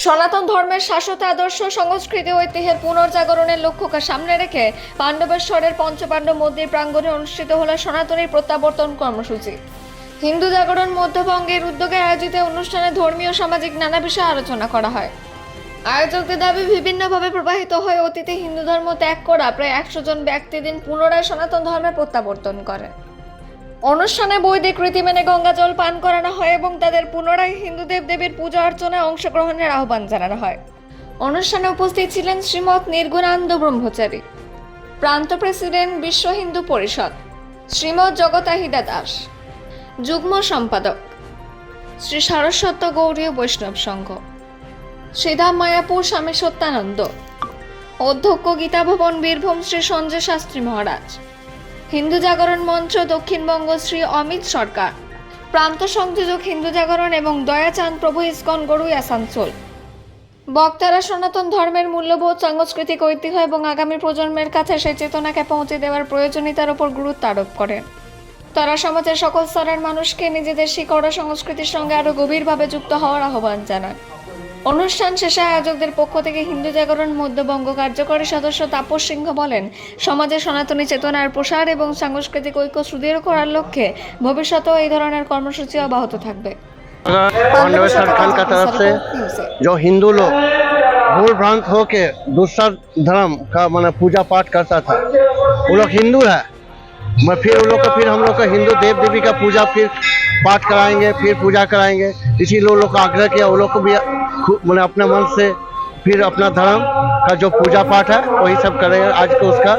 সনাতন ধর্মের শাশ্বত আদর্শ, সংস্কৃতি ও ঐতিহ্যের পুনর্জাগরণের লক্ষ্যকে সামনে রেখে পাণ্ডবেশ্বরের পঞ্চপাণ্ডব মন্দির প্রাঙ্গণে অনুষ্ঠিত হল সনাতনীর প্রত্যাবর্তন কর্মসূচি। হিন্দু জাগরণ মধ্যবঙ্গের উদ্যোগে আয়োজিত অনুষ্ঠানে ধর্মীয় সামাজিক নানা বিষয়ে আলোচনা করা হয়। আয়োজকদের দাবি, বিভিন্নভাবে প্রবাহিত হয়ে অতীতে হিন্দু ধর্ম ত্যাগ করা প্রায় 100 জন ব্যক্তি দিন পুনরায় সনাতন ধর্মে প্রত্যাবর্তন করেন। অনুষ্ঠানে বৈদিক রীতি মেনে গঙ্গা জল পান করানো হয় এবং তাদের পুনরায় হিন্দু দেবদেবীর পূজা অর্চনায় অংশগ্রহণের আহ্বান জানানো হয়। অনুষ্ঠানে উপস্থিত ছিলেন শ্রীমৎ নির্গুণানন্দ ব্রহ্মচারী, প্রান্ত প্রেসিডেন্ট বিশ্ব হিন্দু পরিষদ, শ্রীমৎ জগতাহিদা দাস, যুগ্ম সম্পাদক শ্রী সারস্বত গৌরীয় বৈষ্ণব সংঘ, শ্রীধাম মায়াপুর স্বামী সত্যানন্দ, অধ্যক্ষ গীতা ভবন বীরভূম শ্রী সঞ্জয় শাস্ত্রী মহারাজ, হিন্দু জাগরণ মঞ্চ দক্ষিণবঙ্গ শ্রী অমিত সরকার, প্রান্ত সংযোজক হিন্দু জাগরণ এবং দয়াচাঁদ প্রভু ইস্কন গড়ুই আসানসোল। বক্তারা সনাতন ধর্মের মূল্যবোধ, সাংস্কৃতিক ঐতিহ্য এবং আগামী প্রজন্মের কাছে সেই চেতনাকে পৌঁছে দেওয়ার প্রয়োজনীয়তার উপর গুরুত্ব আরোপ করেন। তারা সমাজের সকল স্তরের মানুষকে নিজেদের শিকড় ও সংস্কৃতির সঙ্গে আরও গভীরভাবে যুক্ত হওয়ার আহ্বান জানান। অনুষ্ঠান শেষে আয়োজকদের পক্ষ থেকে হিন্দু জাগরণ মধ্যবঙ্গ কার্যকরী সদস্য তাপস সিংহ বলেন, সমাজে সনাতনী চেতনার প্রসার এবং সাংস্কৃতিক ঐক্য সুদৃঢ় করার লক্ষ্যে ভবিষ্যতেও এই ধরনের কর্মসূচি অব্যাহত থাকবে। पांडवेश्वर खान का तरफ से जो हिंदू लोग भूल भ्रांत होके दूसरा धर्म का माने पूजा पाठ करता था, वो लोग हिंदू है, मैं फिर उन लोग को फिर हम लोग का हिंदू देव देवी का पूजा फिर पाठ कराएंगे, फिर पूजा कराएंगे। इसी लोग का आग्रह किया, वो लोग को भी मैंने अपने मन से फिर अपना धर्म का जो पूजा पाठ है वही सब करेंगे। आज को उसका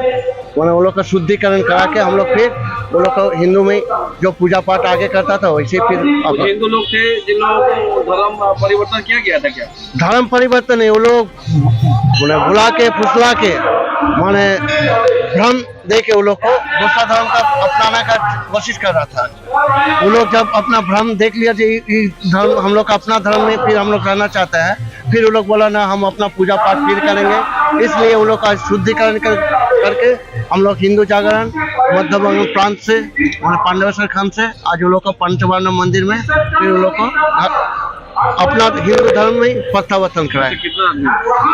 मैंने वो लोग का शुद्धिकरण करा के हम लोग फिर वो लोग को हिंदू में जो पूजा पाठ आगे करता था वैसे फिर हिंदू लोग थे जिन लोगों को धर्म परिवर्तन किया गया था क्या? धर्म परिवर्तन नहीं, वो लोग बुला के फुसला के माने भ्रम दे के वो लोग को दूसरा धर्म का अपनाने का कोशिश कर रहा था। वो लोग जब अपना भ्रम देख लिया कि धर्म हम लोग का अपना धर्म में फिर हम लोग रहना चाहते हैं, फिर वो लोग बोला ना हम अपना पूजा पाठ फिर करेंगे। इसलिए वो लोग का शुद्धिकरण करके हम लोग हिंदू जागरण मध्यबंग प्रांत से पांडवेश्वर खान से आज वो लोग को पंचपांडव मंदिर में फिर वो लोग को अपना हिंदू धर्म में प्रत्यावर्तन कराए।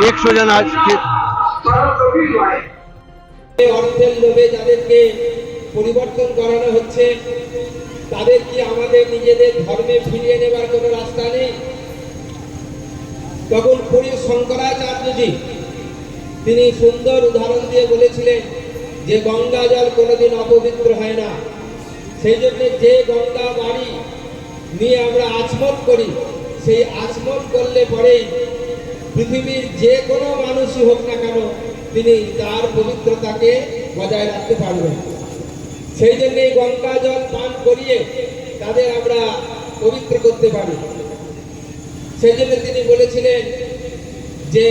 100 जन आज অর্থের লোভে যাদেরকে পরিবর্তন করানো হচ্ছে, তাদের কি আমাদের নিজেদের ধর্মে ফিরিয়ে নেবার কোনো রাস্তা নেই? তখন পুরীর শঙ্করাচার্যজি তিনি সুন্দর উদাহরণ দিয়ে বলেছিলেন যে গঙ্গা জল কোনোদিন অপবিত্র হয় না। সেই জন্য যে গঙ্গা বাড়ি নিয়ে আমরা আচমন করি, সেই আচমন করলে পরেই পৃথিবীর যে কোনো মানুষই হোক না কেন তিনি তার পবিত্রতাকে বজায় রাখতে পারবেন। সেই জন্য এই গঙ্গা জল পান করিয়ে তাদের আমরা পবিত্র করতে পারি। সেই জন্য তিনি বলেছিলেন যে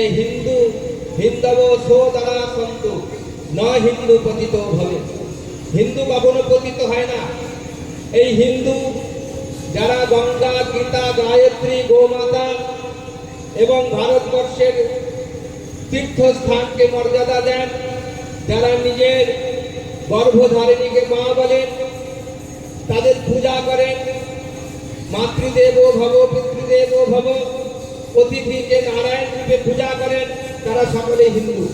হিন্দব সোদরা সন্তু ন হিন্দু পতিত ভবে। হিন্দু কখনো পতিত হয় না। এই হিন্দু যারা গঙ্গা, গীতা, গায়ত্রী, গোমাতা এবং ভারতবর্ষের তীর্থস্থানকে মর্যাদা দেন, যারা নিজের গর্ভধারিণীকে মা বলেন, তাদের পূজা করেন, মাতৃদেব ভব পিতৃদেব ভব, অতিথি যে নারায়ণ রূপে পূজা করেন, তারা সকলে হিন্দু।